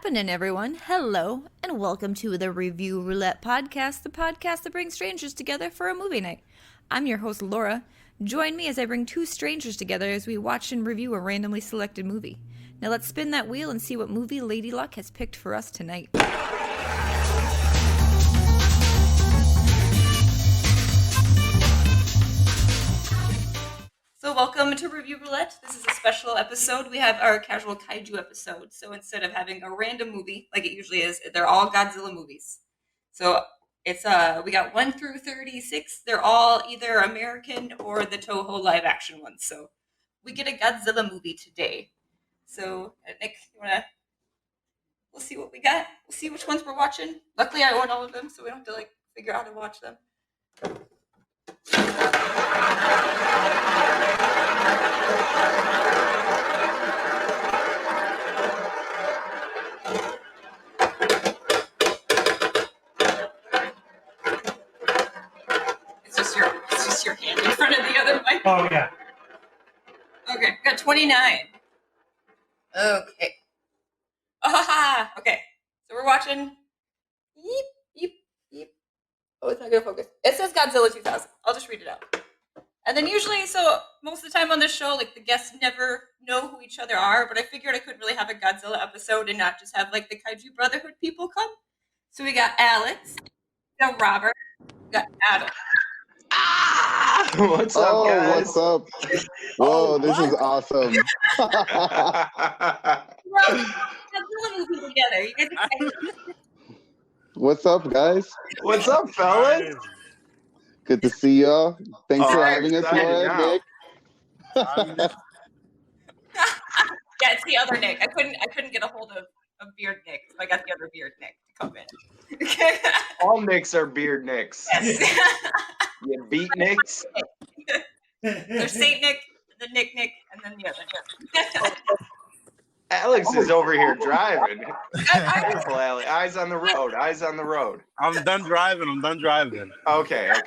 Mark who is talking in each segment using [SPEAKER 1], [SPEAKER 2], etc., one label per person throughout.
[SPEAKER 1] happening, everyone? Hello, and welcome to the Review Roulette Podcast, the podcast that brings strangers together for a movie night. I'm your host, Laura. Join me as I bring two strangers together as we watch and review a randomly selected movie. Now let's spin that wheel and see what movie Lady Luck has picked for us tonight. So welcome to Review Roulette. This is a special episode. We have our Kasual Kaiju episode. So instead of having a random movie like it usually is, they're all Godzilla movies. So it's we got 1 through 36. They're all either American or the Toho live action ones. So we get a Godzilla movie today. So Nick, we'll see what we got. We'll see which ones we're watching. Luckily I own all of them, so we don't have to figure out how to watch them. It's just your hand in front of the other mic.
[SPEAKER 2] Oh, yeah.
[SPEAKER 1] Okay, got 29. Okay. Okay. So we're watching. Yeep. Oh, it's not gonna focus. It says Godzilla 2000. I'll just read it out. And then usually, so most of the time on this show, the guests never know who each other are, but I figured I couldn't really have a Godzilla episode and not just have the Kaiju Brotherhood people come. So we got Alex, we got Robert, we got Adam.
[SPEAKER 3] What's up, guys?
[SPEAKER 4] What's up? Whoa, this is awesome.
[SPEAKER 1] We're all Godzilla movie together. You guys excited?
[SPEAKER 4] What's up, guys?
[SPEAKER 3] What's up, fellas?
[SPEAKER 4] Good to see y'all. Thanks for having us,
[SPEAKER 3] excited
[SPEAKER 4] Laura,
[SPEAKER 3] now.
[SPEAKER 4] Nick.
[SPEAKER 1] Yeah, it's the other Nick. I couldn't get a hold of Beard Nick, so I got the other Beard Nick to come in. Okay.
[SPEAKER 3] All Nicks are beard Nicks.
[SPEAKER 1] Yes.
[SPEAKER 3] You beat Nicks?
[SPEAKER 1] There's Saint Nick, the Nick, and then the other Nick.
[SPEAKER 3] Alex is over here driving. Careful, Alex. Eyes on the road.
[SPEAKER 2] I'm done driving.
[SPEAKER 3] Okay.
[SPEAKER 1] It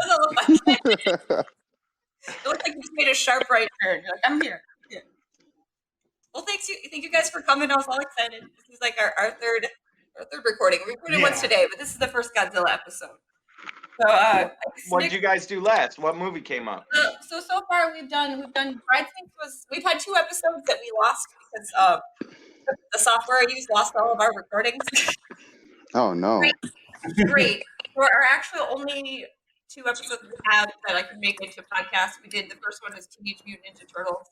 [SPEAKER 1] doesn't look like it. It looks like you just made a sharp right turn. You're like, I'm here. Yeah. Well, thank you guys for coming. I was all excited. This is our third recording. We recorded once today, but this is the first Godzilla episode. So,
[SPEAKER 3] What did you guys do last? What movie came up?
[SPEAKER 1] So far we've done. We've had 2 episodes that we lost because the software I used lost all of our recordings.
[SPEAKER 4] Oh, no.
[SPEAKER 1] Great. For our actual only 2 episodes we have that I can make into podcasts, we did the first one is Teenage Mutant Ninja Turtles,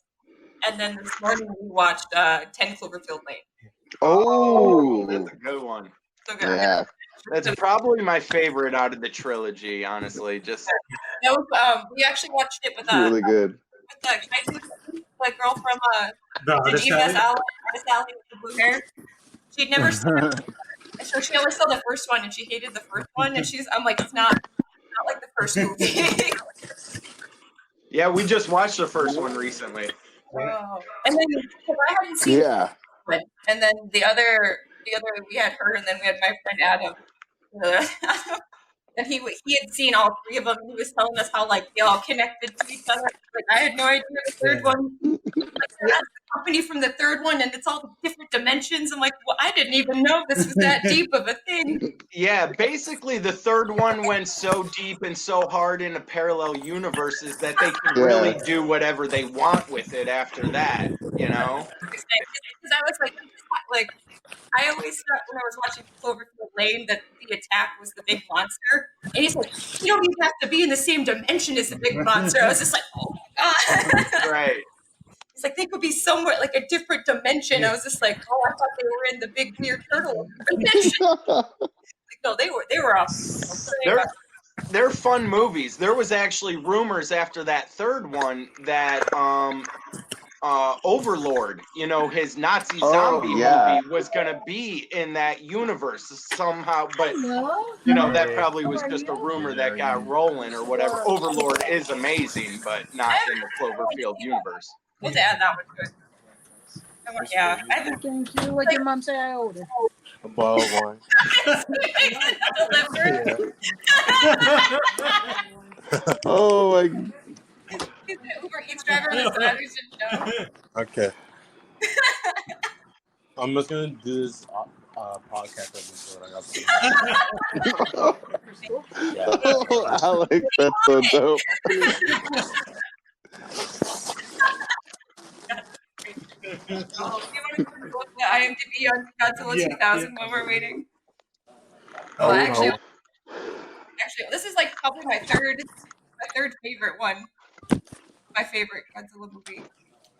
[SPEAKER 1] and then this morning we watched 10 Cloverfield Lane.
[SPEAKER 4] Oh,
[SPEAKER 3] That's a good one.
[SPEAKER 1] So good.
[SPEAKER 4] yeah.
[SPEAKER 3] That's probably my favorite out of the trilogy, honestly. Just
[SPEAKER 1] That was, we actually watched it with
[SPEAKER 4] Really good.
[SPEAKER 1] the girl from did you guess Alice with the blue hair? She'd never seen it. So she only saw the first one and she hated the first one, and I'm like, it's not like the first movie.
[SPEAKER 3] yeah, we just watched the first one recently.
[SPEAKER 1] Oh. And then I hadn't seen
[SPEAKER 4] Yeah.
[SPEAKER 1] it, and then the other we had her, and then we had my friend Adam. And he had seen all 3 of them, and he was telling us how they all connected to each other. I had no idea the third one. That's the company from the third one, and it's all different dimensions. I'm like, well, I didn't even know this was that deep of a thing.
[SPEAKER 3] Yeah, basically the third one went so deep and so hard into parallel universes that they can really do whatever they want with it after that, you know?
[SPEAKER 1] Because I was like, I always thought when I was watching Cloverfield Lane that the attack was the big monster. And he's like, you don't even have to be in the same dimension as the big monster. I was just like, oh my God.
[SPEAKER 3] Right.
[SPEAKER 1] It's like they could be somewhere a different dimension. I was just like, oh, I thought they were in the big weird turtle dimension. No, they were awesome.
[SPEAKER 3] They're fun movies. There was actually rumors after that third one that Overlord, his Nazi zombie movie was going to be in that universe somehow, but that probably was just a rumor that got rolling or whatever. Overlord is amazing, but not in the Cloverfield universe.
[SPEAKER 1] We'll add that one to it. Yeah.
[SPEAKER 5] Thank you. What your mom say I owed her?
[SPEAKER 2] A ball one.
[SPEAKER 4] Oh, my.
[SPEAKER 1] He's an Uber Eats driver on the side. We should know.
[SPEAKER 2] Okay. I'm just gonna do this podcast episode. I got
[SPEAKER 4] Oh, Alex, that's so dope.
[SPEAKER 1] Do you want to go to the IMDb on Godzilla 2000 while we're waiting? Oh, actually, this is like probably my third favorite one. My favorite Godzilla movie.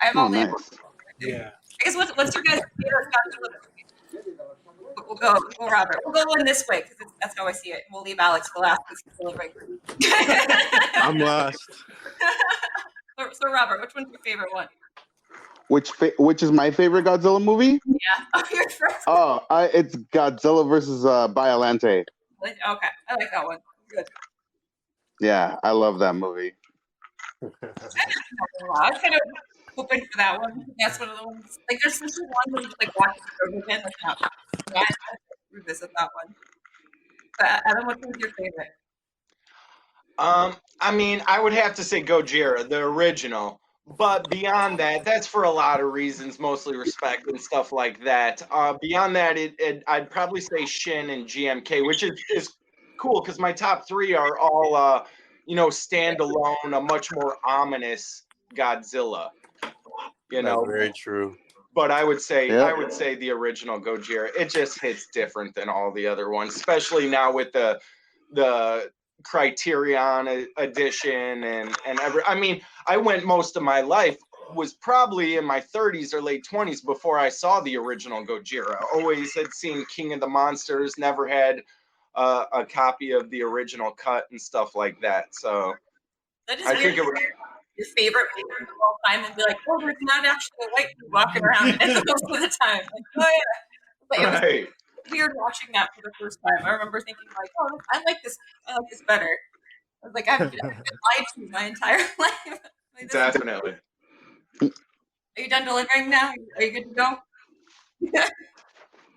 [SPEAKER 1] I have all the
[SPEAKER 4] Nice.
[SPEAKER 1] I guess what's your guys' favorite Godzilla movie? We'll go, Robert. We'll go in this way because that's how I see it. We'll leave Alex for last because he's still right.
[SPEAKER 2] I'm last.
[SPEAKER 1] So Robert, which one's your favorite one?
[SPEAKER 4] Which is my favorite Godzilla movie?
[SPEAKER 1] Yeah. Oh, you're first.
[SPEAKER 4] Oh, it's Godzilla versus Biollante.
[SPEAKER 1] Okay, I like that one. Good.
[SPEAKER 4] Yeah, I love that movie.
[SPEAKER 1] I was kind of hoping for that one. That's one of the ones. Like, there's such a one that you just like watch it over again. Like, I revisit that one. But Adam, what was your favorite?
[SPEAKER 3] I mean, I would have to say Gojira, the original. But beyond that, that's for a lot of reasons, mostly respect and stuff like that. Beyond that, I'd probably say Shin and GMK, which is cool because my top three are all, standalone, a much more ominous Godzilla.
[SPEAKER 2] That's very true.
[SPEAKER 3] But I would say the original Gojira. It just hits different than all the other ones, especially now with the Criterion edition and every. I mean, I went most of my life was probably in my 30s or late 20s before I saw the original Gojira. Always had seen King of the Monsters, never had a copy of the original cut and stuff like that. So
[SPEAKER 1] I think it was your favorite movie of all time and be like, oh, there's not actually a white dude walking around in it most of the time. Like, oh yeah. But it was weird watching that for the first time. I remember thinking like, oh, I like this better. I was like, I've been lied to my entire life. Like,
[SPEAKER 3] definitely.
[SPEAKER 1] Are you done delivering now? Are you good to go?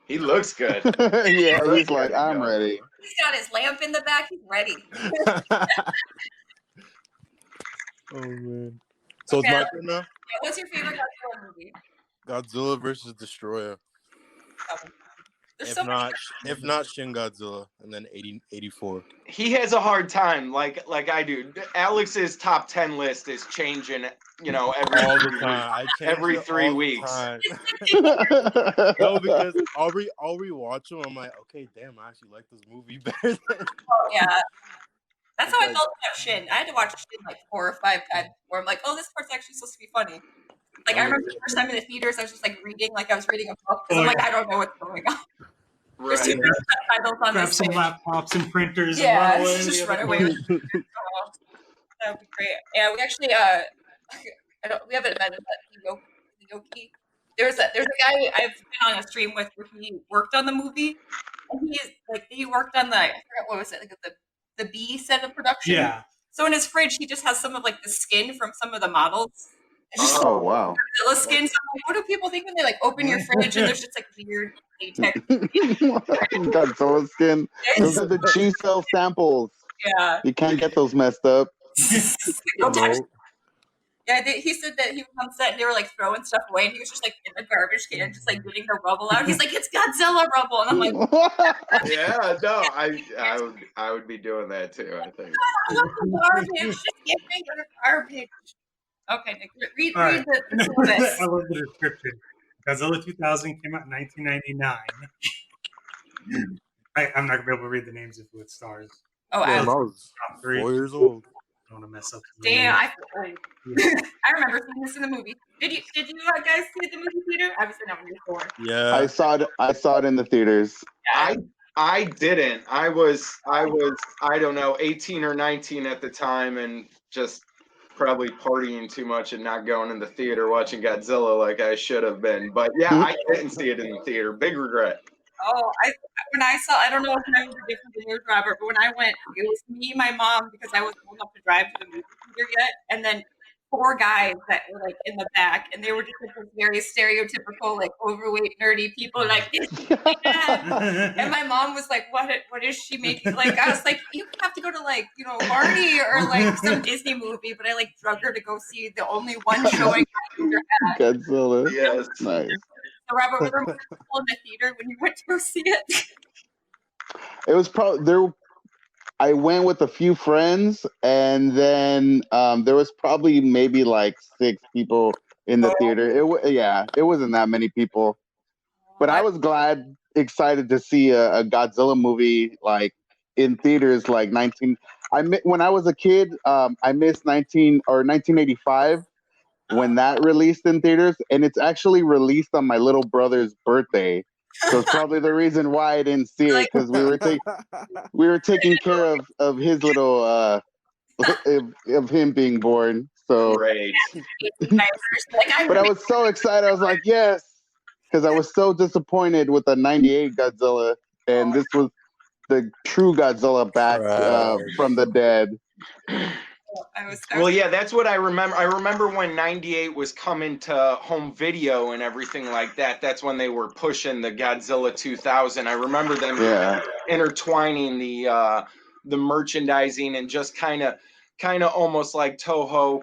[SPEAKER 3] He looks good.
[SPEAKER 4] Yeah, he's like, I'm ready.
[SPEAKER 1] He's got his lamp in the back. He's ready.
[SPEAKER 2] Oh man. So it's my turn now?
[SPEAKER 1] What's your favorite Godzilla movie?
[SPEAKER 2] Godzilla versus Destroyer. If not Shin Godzilla, and then 84.
[SPEAKER 3] He has a hard time, like I do. Alex's top 10 list is changing, every 3 weeks.
[SPEAKER 2] No, because I'll rewatch them. I'm like, okay, damn, I actually like this movie better than.
[SPEAKER 1] Oh yeah, that's how I felt about Shin. I had to watch Shin like 4 or 5 times before I'm like, oh, this part's actually supposed to be funny. Like I remember the first time in the theaters, I was just like reading, like I was reading a book because I'm like, I don't know what's going on.
[SPEAKER 3] Right.
[SPEAKER 1] There's too many subtitles on
[SPEAKER 6] Grab
[SPEAKER 1] this
[SPEAKER 6] some
[SPEAKER 1] page.
[SPEAKER 6] laptops and printers.
[SPEAKER 1] Yeah,
[SPEAKER 6] and run away
[SPEAKER 1] just run away. With it. That would be great. Yeah, we actually we haven't met Yoki. There's a guy I've been on a stream with where he worked on the movie, and he worked on I forgot what was it, like the B set of production.
[SPEAKER 6] Yeah.
[SPEAKER 1] So in his fridge, he just has some of like the skin from some of the models.
[SPEAKER 4] Oh wow!
[SPEAKER 1] Godzilla skin. So I'm like, what do people think when they like open your fridge and there's just like weird latex?
[SPEAKER 4] Godzilla skin. Those are the G cell samples.
[SPEAKER 1] Yeah.
[SPEAKER 4] You can't get those messed up.
[SPEAKER 1] Yeah, he said that he was on set and they were like throwing stuff away and he was just like in the garbage can, just like getting the rubble out. He's like, it's Godzilla rubble, and I'm like,
[SPEAKER 3] yeah, no, I would be doing that too. I think.
[SPEAKER 1] Garbage, just give me your garbage. Okay, Nick, read the synopsis.
[SPEAKER 6] I love the description. Godzilla 2000 came out in 1999. I'm not gonna be able to read the names of who it stars.
[SPEAKER 1] Oh,
[SPEAKER 2] I was 4 years old.
[SPEAKER 6] I don't want to mess up.
[SPEAKER 1] Damn, I remember seeing this in the movie. Did you guys see it in the movie theater? Obviously not when you were 4.
[SPEAKER 2] Yeah,
[SPEAKER 4] I saw it in the theaters.
[SPEAKER 1] Yeah.
[SPEAKER 3] I didn't. I was I don't know 18 or 19 at the time and just probably partying too much and not going in the theater watching Godzilla like I should have been. But yeah, I didn't see it in the theater. Big regret.
[SPEAKER 1] Oh, when I saw, I don't know if times are different than yours, Robert, but when I went, it was me and my mom because I wasn't old enough to drive to the movie theater yet, and then 4 guys that were like in the back, and they were just like very stereotypical, like overweight, nerdy people, like yeah. And my mom was like, "What is she making?" Like I was like, "You have to go to like Barney or like some Disney movie," but I like drug her to go see the only one showing
[SPEAKER 4] Godzilla.
[SPEAKER 3] Yes,
[SPEAKER 4] nice.
[SPEAKER 1] So Robert, were there more people in the theater when you went to go see it?
[SPEAKER 4] It was probably there. I went with a few friends, and then there was probably maybe like 6 people in the theater. It wasn't that many people, but I was excited to see a Godzilla movie like in theaters. Like when I was a kid, I missed 1985 when that released in theaters, and it's actually released on my little brother's birthday. So it's probably the reason why I didn't see it, because we were taking care of his little of him being born. So
[SPEAKER 3] Great.
[SPEAKER 4] but I was so excited. I was like, yes, because I was so disappointed with the '98 Godzilla, and this was the true Godzilla back from the dead.
[SPEAKER 3] Well, yeah, that's what I remember. I remember when '98 was coming to home video and everything like that. That's when they were pushing the Godzilla 2000. I remember them intertwining the merchandising and just kind of almost like Toho,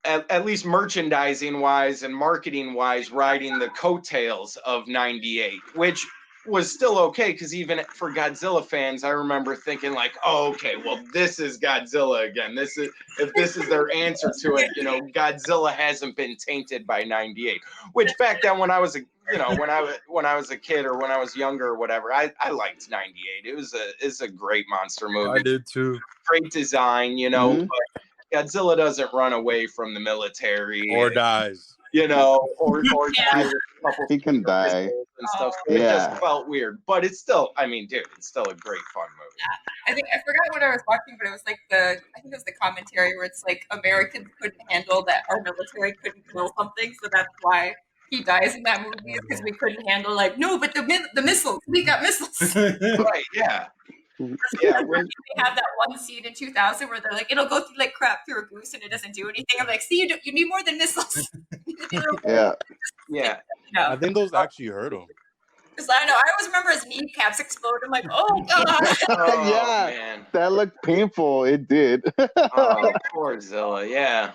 [SPEAKER 3] at least merchandising wise and marketing wise, riding the coattails of '98, which was still okay, because even for Godzilla fans, I remember thinking like, oh, okay, well, this is Godzilla again. If this is their answer to it, Godzilla hasn't been tainted by '98. Which back then, when I was when I was a kid or when I was younger or whatever, I liked '98. It's a great monster movie.
[SPEAKER 2] I did too.
[SPEAKER 3] Great design, But Godzilla doesn't run away from the military
[SPEAKER 2] or dies.
[SPEAKER 3] Or dies.
[SPEAKER 4] He can die
[SPEAKER 3] and stuff. So it just felt weird, but it's still, it's still a great fun movie.
[SPEAKER 1] I think I forgot what I was watching, but it was like I think it was the commentary where it's like Americans couldn't handle that our military couldn't kill something, so that's why he dies in that movie, is because we couldn't handle but the missiles, we got missiles.
[SPEAKER 3] Right? Yeah.
[SPEAKER 1] Yeah, they have that one scene in 2000 where they're like, it'll go through like crap through a goose and it doesn't do anything. I'm like, see, you need more than missiles.
[SPEAKER 3] Yeah.
[SPEAKER 2] I think those actually hurt him.
[SPEAKER 1] Because I know, I always remember his kneecaps explode. I'm like, oh god.
[SPEAKER 3] Man.
[SPEAKER 4] That looked painful. It did.
[SPEAKER 3] Oh, poor Zilla. Yeah.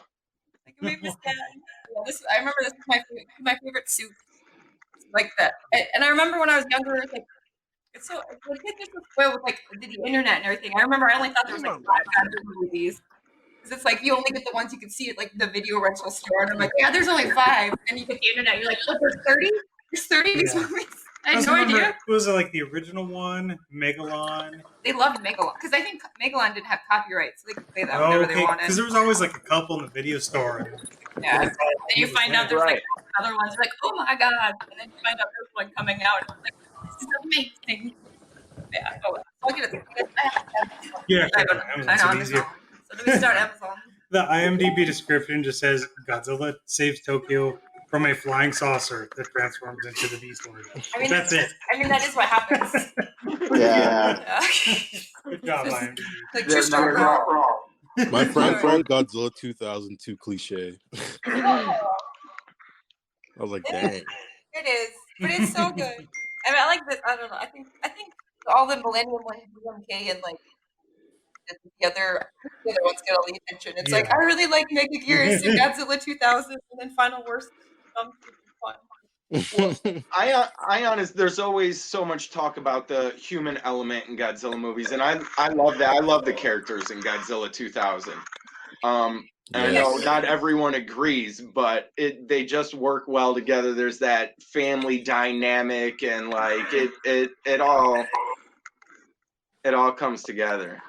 [SPEAKER 1] Like, it made me sad. I remember this was my favorite soup. Like that. And I remember when I was younger, like, it's so kids are so spoiled with like the internet and everything. I remember I only thought there was like 5 Godzilla movies, because it's like you only get the ones you can see at like the video rental store, and I'm like, yeah, there's only 5. And you get the internet, you're like, oh, there's 30. There's 30 of these movies. I had no idea.
[SPEAKER 6] Was it like the original one, Megalon?
[SPEAKER 1] They loved Megalon because I think Megalon didn't have copyright, so they could play that whenever they wanted.
[SPEAKER 6] Because there was always like a couple in the video store.
[SPEAKER 1] Yeah, and then you find out there's like other ones. You're like, oh my god! And then you find out there's one coming out, and I'm like, this is amazing. Yeah. Oh, I'll get it.
[SPEAKER 6] Yeah,
[SPEAKER 1] I know. So do we start Amazon?
[SPEAKER 6] The IMDb description just says Godzilla saves Tokyo from a flying saucer that transforms into the Beast Lord. That's it.
[SPEAKER 1] That is what happens.
[SPEAKER 4] Yeah.
[SPEAKER 6] Good job, IMDb.
[SPEAKER 1] Like, just not wrong.
[SPEAKER 2] My friend found Godzilla 2000 too cliche. I was like, dang.
[SPEAKER 1] It is, but it's so good. I like that. I don't know. I think all the Millennium ones, BMK, and like the other ones get all the attention. It's like, I really like Mega Gears and Godzilla 2000, and then Final Worst.
[SPEAKER 3] Well, I honest, there's always so much talk about the human element in Godzilla movies, and I love that. I love the characters in Godzilla 2000. And I know not everyone agrees, but they just work well together. There's that family dynamic, and like it all comes together.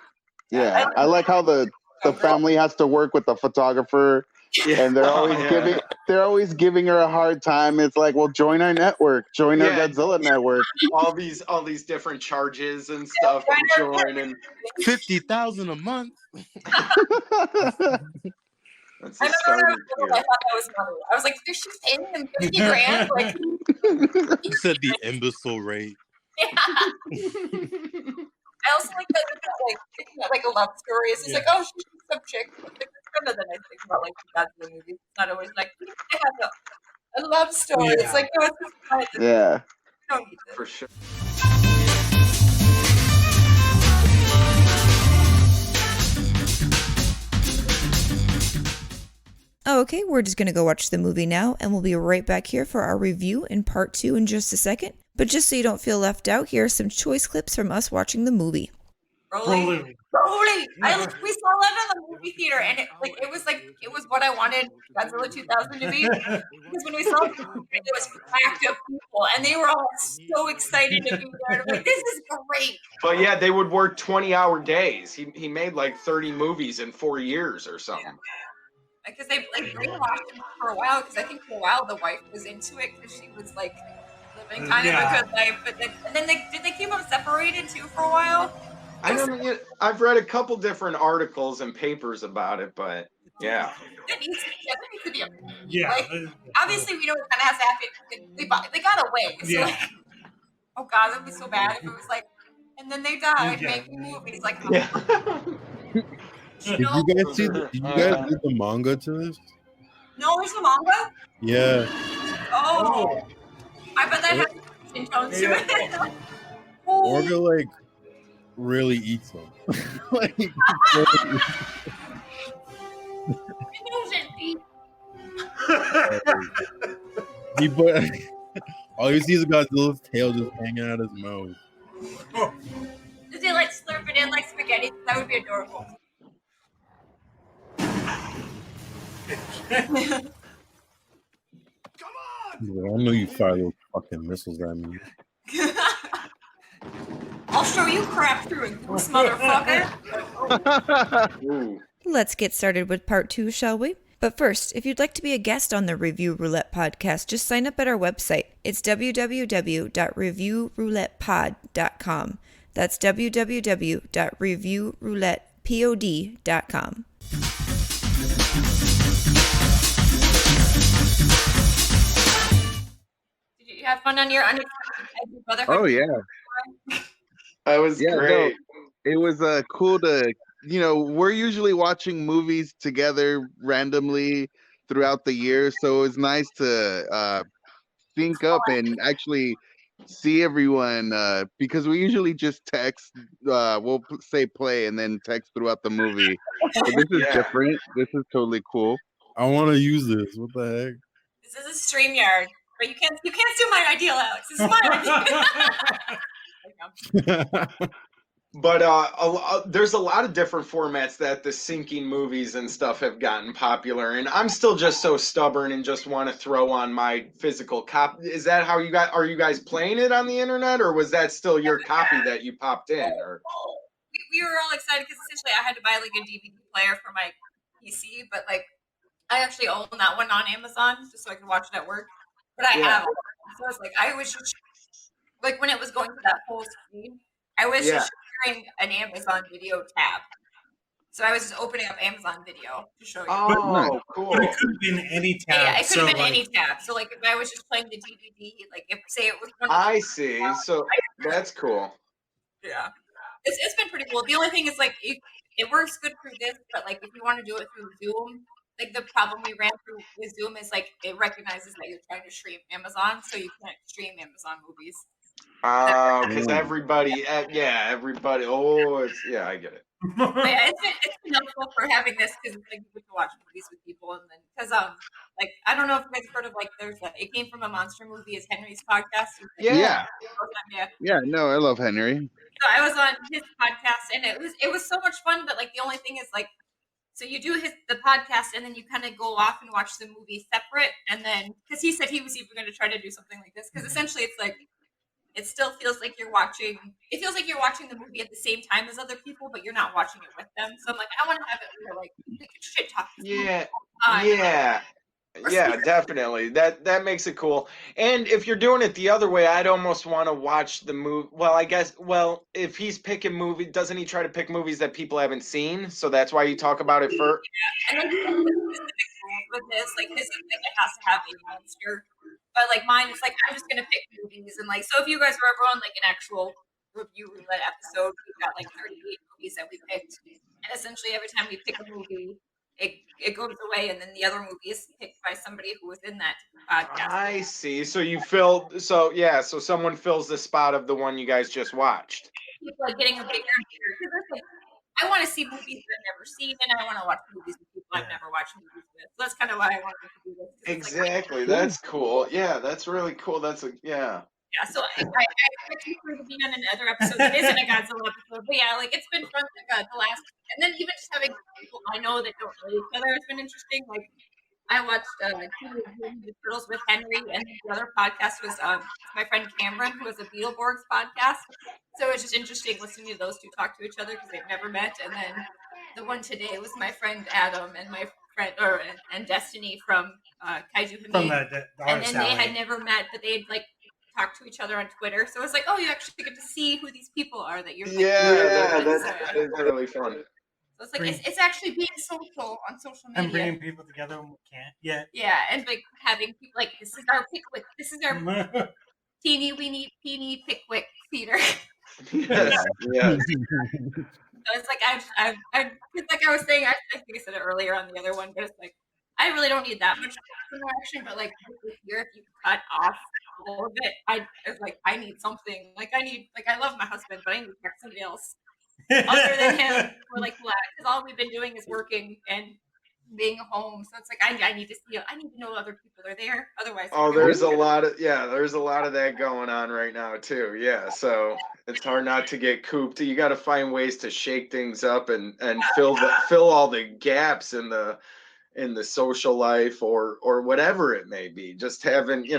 [SPEAKER 4] Yeah, I like how the family has to work with the photographer, and they're always giving her a hard time. It's like, well, join our network, join our Godzilla network.
[SPEAKER 3] All these different charges and stuff to join, and
[SPEAKER 2] $50,000 a month.
[SPEAKER 3] That's
[SPEAKER 1] I thought that was funny. I was like, she's paying him $50,000. Like,
[SPEAKER 2] you said the imbecile rate.
[SPEAKER 1] Yeah. I also like that, like a love story. It's just like, oh, she's some chick. Like, that's kind of the nice thing about like Godzilla movies. It's not always like they have a love story. It's like, no, it's just fun.
[SPEAKER 4] Yeah.
[SPEAKER 1] You don't need this.
[SPEAKER 3] For sure.
[SPEAKER 7] Okay, we're just going to go watch the movie now, and we'll be right back here for our review in part 2 in just a second. But just so you don't feel left out, here are some choice clips from us watching the movie.
[SPEAKER 1] Broly. We saw that in the movie theater, and it was what I wanted Godzilla 2000 to be. Because when we saw it, it was packed of people, and they were all so excited to be there. I'm like, this is great.
[SPEAKER 3] But yeah, they would work 20-hour days. He made like 30 movies in 4 years or something.
[SPEAKER 1] Because they brainwashed him for a while. Because I think for a while the wife was into it because she was like living kind of a good life. But then did they keep them separated too for a while?
[SPEAKER 3] I don't know. I've read a couple different articles and papers about it, but yeah.
[SPEAKER 1] There needs to be a movie. Yeah. Like, obviously, we know it kind of has to happen. They got away. So like, oh God, that'd be so bad if it was like, and then they died making movies. Like,
[SPEAKER 2] Did you guys see? Did you guys read the manga to this?
[SPEAKER 1] No, there's a manga.
[SPEAKER 2] Yeah.
[SPEAKER 1] Oh, I bet that has skin tones to it.
[SPEAKER 2] Orga like really eats them. Like, he put all you see is Godzilla's tail just hanging out his mouth.
[SPEAKER 1] Does he like slurp it in like spaghetti? That would be adorable.
[SPEAKER 2] I know you fire those fucking missiles at me.
[SPEAKER 1] I'll show you crap through it, goose motherfucker.
[SPEAKER 7] Let's get started with part 2, shall we? But first, if you'd like to be a guest on the Review Roulette podcast, just sign up at our website. It's www.reviewroulettepod.com. That's www.reviewroulettepod.com.
[SPEAKER 1] Did you have fun on your brotherhood?
[SPEAKER 4] Oh yeah,
[SPEAKER 3] that was great.
[SPEAKER 4] No, it was cool to, we're usually watching movies together randomly throughout the year, so it was nice to sync up and actually see everyone because we usually just text. We'll say play and then text throughout the movie. So this is different. This is totally cool.
[SPEAKER 2] I want to use this. What the heck?
[SPEAKER 1] This is a StreamYard. But you can't steal my idea, Alex. This is my idea.
[SPEAKER 3] But there's a lot of different formats that the syncing movies and stuff have gotten popular, and I'm still just so stubborn and just want to throw on my physical copy. Is that how are you guys playing it on the internet, or was that still your copy that you popped in? Or
[SPEAKER 1] we were all excited because essentially I had to buy like a DVD player for my PC, but like I actually own that one on Amazon just so I could watch it at work. But I have it. So I was like, I was just like when it was going to that full screen, I was just sharing an Amazon video tab. So I was just opening up Amazon Video to show you.
[SPEAKER 3] Oh, cool.
[SPEAKER 6] But it could have been any tab.
[SPEAKER 1] Yeah, it could have been any tab. So like if I was just playing the DVD, like if say it was one of
[SPEAKER 3] I see. So that's cool.
[SPEAKER 1] Yeah. It's been pretty cool. The only thing is like it works good through this, but like if you want to do it through Zoom, like the problem we ran through with Zoom is like it recognizes that you're trying to stream Amazon, so you can't stream Amazon movies.
[SPEAKER 3] Because everybody. Oh, I get it.
[SPEAKER 1] But yeah, it's been helpful for having this because it's like you get to watch movies with people, and then because like I don't know if you guys heard of like it came from a monster movie. Is Henry's podcast?
[SPEAKER 3] Yeah.
[SPEAKER 4] No, I love Henry.
[SPEAKER 1] So I was on his podcast, and it was so much fun. But like the only thing is like. So you do the podcast, and then you kind of go off and watch the movie separate, and then because he said he was even going to try to do something like this, because essentially it's like it still feels like you're watching. It feels like you're watching the movie at the same time as other people, but you're not watching it with them. So I'm like, I want to have it where like we can shit talk.
[SPEAKER 3] Yeah, definitely. That makes it cool. And if you're doing it the other way, I'd almost want to watch the movie. Well, I guess. Well, if he's picking movie, doesn't he try to pick movies that people haven't seen? So that's why you talk about it first.
[SPEAKER 1] Yeah. And then with this, like his is like it has to have a monster, but like mine is like I'm just gonna pick movies, and like so if you guys were ever on like an actual review roulette episode, we've got like 38 movies that we picked, and essentially every time we pick a movie. It goes away, and then the other movie is picked by somebody who was in that podcast.
[SPEAKER 3] I see. So you fill. So someone fills the spot of the one you guys just watched.
[SPEAKER 1] People are getting a bigger and bigger. I want to see movies that I've never seen, and I want to watch movies with people I've never watched movies with. So that's kind of why I wanted to do this.
[SPEAKER 3] Exactly. That's cool. Yeah, that's really cool. Yeah.
[SPEAKER 1] Yeah, so I expect you to be on another episode that isn't a Godzilla episode, but yeah, like it's been fun. The last, and then even just having people I know that don't know each other has been interesting. Like I watched Teenage Mutant Ninja Turtles with Henry, and the other podcast was my friend Cameron, who has a Beetleborgs podcast. So it's just interesting listening to those two talk to each other because they've never met. And then the one today was my friend Adam and my friend and Destiny from Kaiju Hamid.
[SPEAKER 6] From the
[SPEAKER 1] and then they had never met, but they'd like talk to each other on Twitter. So it's like, oh, you actually get to see who these people are that you're.
[SPEAKER 3] That's really fun.
[SPEAKER 1] So it's like it's actually being social on social media
[SPEAKER 6] and bringing people together when we can't yet.
[SPEAKER 1] Yeah, and like having people like this is our Pickwick, this is our teeny weeny peeny Pickwick theater.
[SPEAKER 3] Yes.
[SPEAKER 1] So it's like it's like I was saying, I think I said it earlier on the other one, but it's like I really don't need that much interaction, but like here, if you cut off all of it, I need something. Like I love my husband, but I need to text somebody else other than him or like because all we've been doing is working and being home. So it's like I need to see. I need to know other people are there. Otherwise,
[SPEAKER 3] there's a lot of that going on right now too. Yeah, so it's hard not to get cooped. You got to find ways to shake things up and fill all the gaps in the social life or whatever it may be. Just having
[SPEAKER 1] just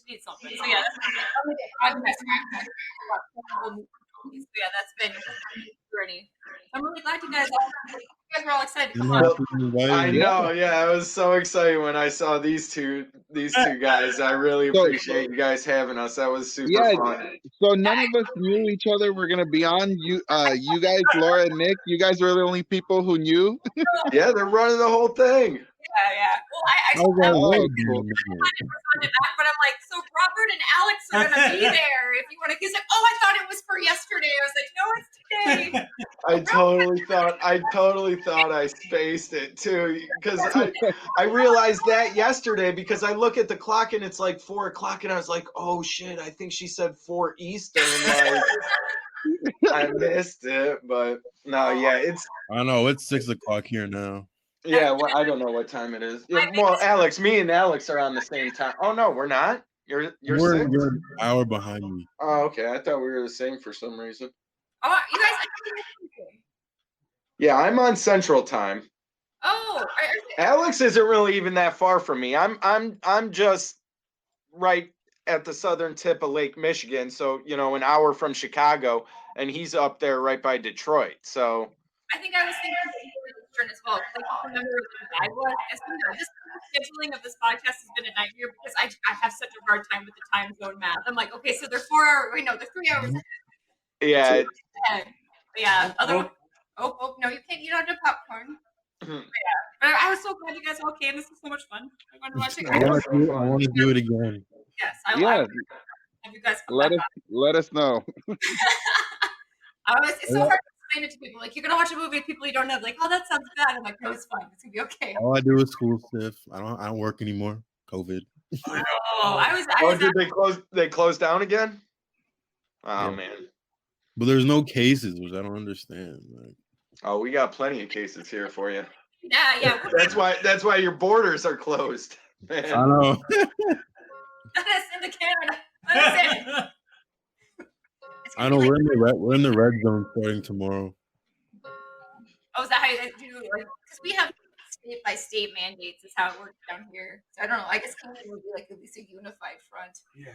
[SPEAKER 1] need something. So yeah, that's been a journey. I'm really glad you guys were all excited to come on.
[SPEAKER 3] I know, yeah, I was so excited when I saw these two guys. I really appreciate you guys having us. That was super fun.
[SPEAKER 4] So none of us knew each other were gonna be on. You guys, Laura and Nick, you guys were the only people who knew.
[SPEAKER 3] Yeah, they're running the whole thing.
[SPEAKER 1] Yeah. Well, I but I'm like, so Robert and Alex are gonna be there if you want to. He's like, oh, I thought it was for yesterday. I was like, no, it's today.
[SPEAKER 3] I totally thought I spaced it too because I realized that yesterday because I look at the clock and it's like 4:00 and I was like, oh shit, I think she said 4 Eastern. Like I missed it, but no, yeah,
[SPEAKER 2] I know it's 6:00 here now.
[SPEAKER 3] Yeah, well, I don't know what time it is. Yeah, well, Alex, me and Alex are on the same time. Oh no, we're not. You're
[SPEAKER 2] an hour behind me.
[SPEAKER 3] Oh, okay. I thought we were the same for some reason.
[SPEAKER 1] Oh, you guys.
[SPEAKER 3] Yeah, I'm on Central Time.
[SPEAKER 1] Oh,
[SPEAKER 3] Alex isn't really even that far from me. I'm just right at the southern tip of Lake Michigan, so an hour from Chicago, and he's up there right by Detroit. So
[SPEAKER 1] I think I was thinking Eastern as well. Like I remember when I was. This scheduling of this podcast has been a nightmare because I have such a hard time with the time zone math. I'm like, okay, so they're 4 hours. Wait, no, they're 3 hours.
[SPEAKER 3] Yeah.
[SPEAKER 1] Yeah. Oh, no, you can't eat on the popcorn. Yeah. But I was so glad you guys all came. This was so much fun. I want to watch it.
[SPEAKER 2] I want to do it again.
[SPEAKER 1] Yes, I want. Have you guys
[SPEAKER 4] let us know.
[SPEAKER 1] It's so hard to explain it to people. Like, you're going to watch a movie with people you don't know. Like, oh, that sounds bad. I'm like, no, it's fine. It's going to be okay.
[SPEAKER 2] All I do is school stuff. I don't work anymore. COVID.
[SPEAKER 3] Did they close down again? Oh, man.
[SPEAKER 2] But there's no cases, which I don't understand.
[SPEAKER 3] Oh, we got plenty of cases here for you.
[SPEAKER 1] Yeah.
[SPEAKER 3] That's why your borders are closed. Man.
[SPEAKER 2] I know.
[SPEAKER 1] Let us in the camera. Let us in.
[SPEAKER 2] I know we're in the red zone starting tomorrow.
[SPEAKER 1] Oh, is that how you guys do? Like, because we have state by state mandates. Is how it works down here. So I don't know. I guess Canada would be like at least a unified front.
[SPEAKER 3] Yeah.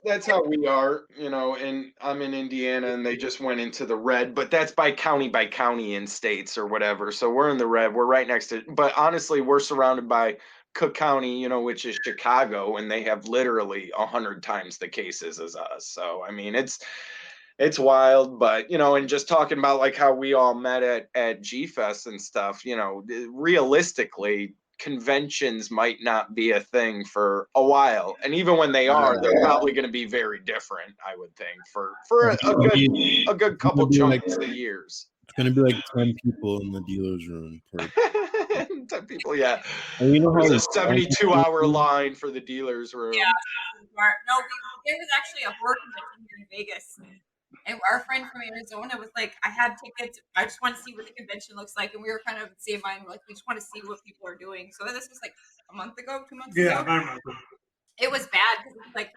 [SPEAKER 3] That's how we are. And I'm in Indiana, and they just went into the red. But that's by county in states or whatever. So we're in the red. We're right next to. But honestly, we're surrounded by Cook County, which is Chicago, and they have literally 100 times the cases as us. So I mean, it's wild, but and just talking about like how we all met at G-Fest and stuff, realistically, conventions might not be a thing for a while, and even when they are, they're probably going to be very different, I would think, for a good couple chunks of years.
[SPEAKER 2] It's going to be like 10 people in the dealer's room.
[SPEAKER 3] 10 people, yeah.
[SPEAKER 2] And
[SPEAKER 3] there's a 72-hour line for the dealer's room.
[SPEAKER 1] Yeah. No, there was actually a horror convention here in Vegas And our friend from Arizona was like, I have tickets. I just want to see what the convention looks like. And we were kind of the same mind. We're like, we just want to see what people are doing. So this was like a month ago, 2 months
[SPEAKER 6] Yeah,
[SPEAKER 1] ago.
[SPEAKER 6] about a month ago.
[SPEAKER 1] It was bad because it's like,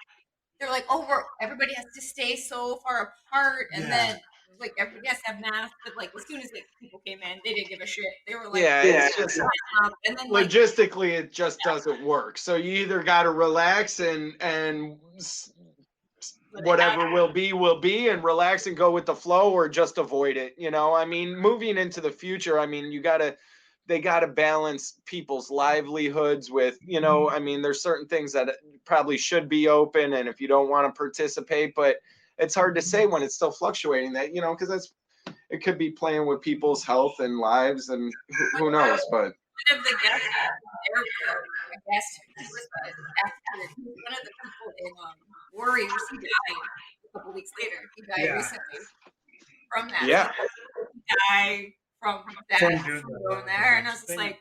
[SPEAKER 1] they're like, oh, everybody has to stay so far apart. And then like everybody has to have masks. But like as soon as people came in, they didn't give a shit. They were like,
[SPEAKER 3] it's just
[SPEAKER 1] and then like,
[SPEAKER 3] logistically, it just doesn't work. So you either got to relax and whatever will be, and relax and go with the flow, or just avoid it. I mean, moving into the future, I mean, they got to balance people's livelihoods with, I mean, there's certain things that probably should be open, and if you don't want to participate, but it's hard to say when it's still fluctuating that, because it could be playing with people's health and lives, and who knows, but.
[SPEAKER 1] One of the guests there, I guess he was one of the people in Warriors. He died a couple weeks later. He died recently from that.
[SPEAKER 3] Yeah.
[SPEAKER 1] He died from that going there, and I was just like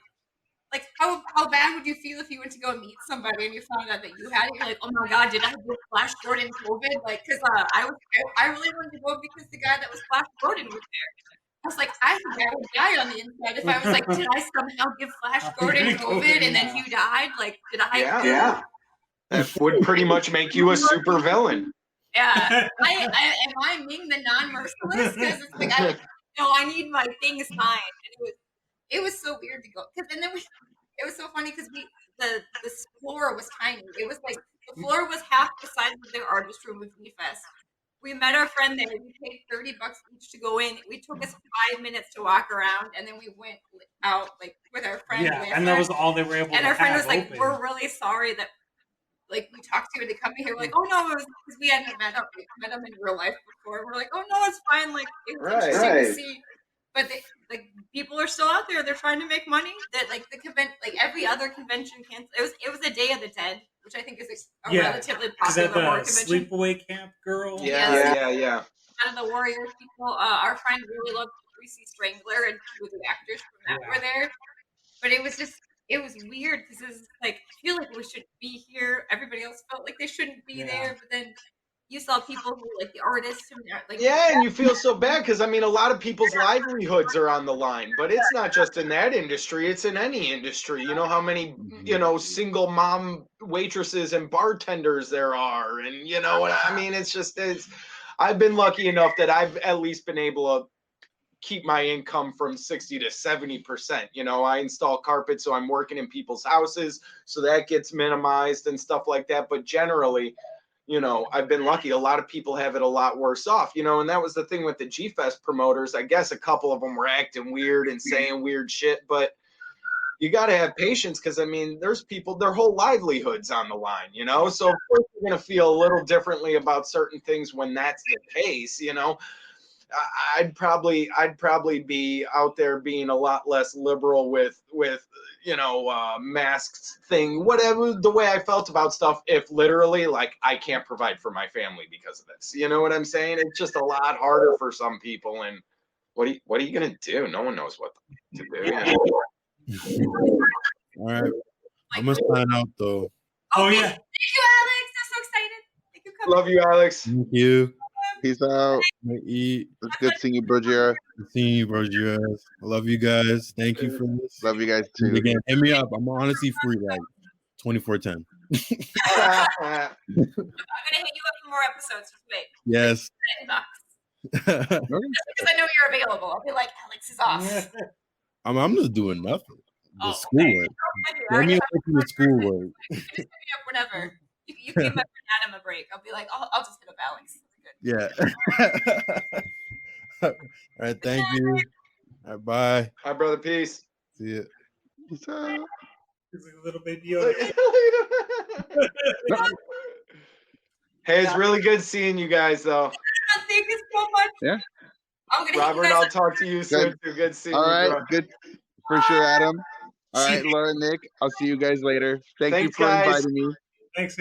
[SPEAKER 1] how bad would you feel if you went to go meet somebody and you found out that you had it? You're like, oh my god, did I get Flash Gordon COVID? Like, because I really wanted to go because the guy that was Flash Gordon was there. I was like, I think I would die on the inside if I was like, did I somehow give Flash Gordon COVID and then he died? Like, did I?
[SPEAKER 3] Yeah. That would pretty much make you a super villain.
[SPEAKER 1] Yeah. Am I being the non-merciless? Because it's like, I need my things signed. And it was so weird to go. And then it was so funny because the floor was tiny. It was like, the floor was half the size of their artist room with V-Fest. We met our friend there. We paid $30 each to go in. It took us 5 minutes to walk around, and then we went out like with our friend.
[SPEAKER 6] Yeah, and that was all they were able to have.
[SPEAKER 1] And our friend was like,
[SPEAKER 6] open.
[SPEAKER 1] "We're really sorry that like we talked to you and they come in here." We're like, "Oh no," it was because we hadn't met them in real life before. We're like, "Oh no, it's fine." Like it was interesting to see, but people are still out there. They're trying to make money. That like like every other convention canceled. It was a Day of the Dead, which I think is a relatively popular horror convention.
[SPEAKER 6] Sleepaway Camp girl?
[SPEAKER 3] Yeah.
[SPEAKER 1] One of the Warriors people, our friend really loved Greasy Strangler, and two of the actors from that were there. But it was weird because it's like, I feel like we should be here. Everybody else felt like they shouldn't be there, but then you saw people who like the artists who like
[SPEAKER 3] and you feel so bad because I mean a lot of people's livelihoods are on the line, but it's not just in that industry, it's in any industry. You know how many single mom waitresses and bartenders there are, and I mean it's I've been lucky enough that I've at least been able to keep my income from 60 to 70%. I install carpet, so I'm working in people's houses, so that gets minimized and stuff like that, but generally I've been lucky. A lot of people have it a lot worse off, and that was the thing with the G-Fest promoters. I guess a couple of them were acting weird and saying weird shit, but you got to have patience because, I mean, there's people, their whole livelihoods on the line, So of course you're going to feel a little differently about certain things when that's the case, I'd probably be out there being a lot less liberal with masks thing, whatever, the way I felt about stuff, if literally like I can't provide for my family because of this. You know what I'm saying? It's just a lot harder for some people, and what are you gonna do? No one knows what to do.
[SPEAKER 2] All right, I'm gonna sign out though.
[SPEAKER 1] Oh yeah. Thank you, Alex. I'm so excited. Thank you.
[SPEAKER 3] Love you, Alex.
[SPEAKER 2] Thank you.
[SPEAKER 4] Peace out.
[SPEAKER 2] Eat.
[SPEAKER 4] It's good seeing you, Bergier.
[SPEAKER 2] Good seeing you, Bergier. I love you guys. Thank you for this.
[SPEAKER 4] Love you guys too.
[SPEAKER 2] Again, hit me up. I'm honestly free, like 24/10.
[SPEAKER 1] I'm gonna hit you up for more episodes. Just wait.
[SPEAKER 2] Yes.
[SPEAKER 1] Because I know you're available. I'll be like, Alex is off.
[SPEAKER 2] I'm just doing nothing. The schoolwork. Let me up the schoolwork.
[SPEAKER 1] Just hit me up whenever. You give my friend Adam a break. I'll be like, I'll just hit up Alex.
[SPEAKER 2] Yeah. All right. Thank you. All right, bye.
[SPEAKER 3] Hi, brother. Peace.
[SPEAKER 2] See ya.
[SPEAKER 4] Peace out.
[SPEAKER 6] He's like a little baby Yoda.
[SPEAKER 3] Hey, it's really good seeing you guys, though.
[SPEAKER 1] Thank you so much.
[SPEAKER 4] Yeah.
[SPEAKER 3] Robert, I'll talk to you soon. Good seeing you.
[SPEAKER 4] All right.
[SPEAKER 3] Bro.
[SPEAKER 4] Good. For sure, Adam. All right, Laura, Nick. I'll see you guys later. Thanks you for inviting me.
[SPEAKER 6] Thanks.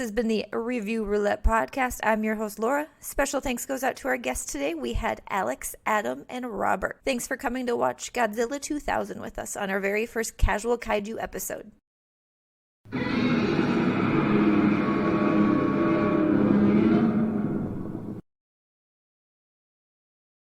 [SPEAKER 7] has been the Review Roulette Podcast. I'm your host, Laura. Special thanks goes out to our guests today. We had Alex, Adam, and Robert. Thanks for coming to watch Godzilla 2000 with us on our very first Casual Kaiju episode.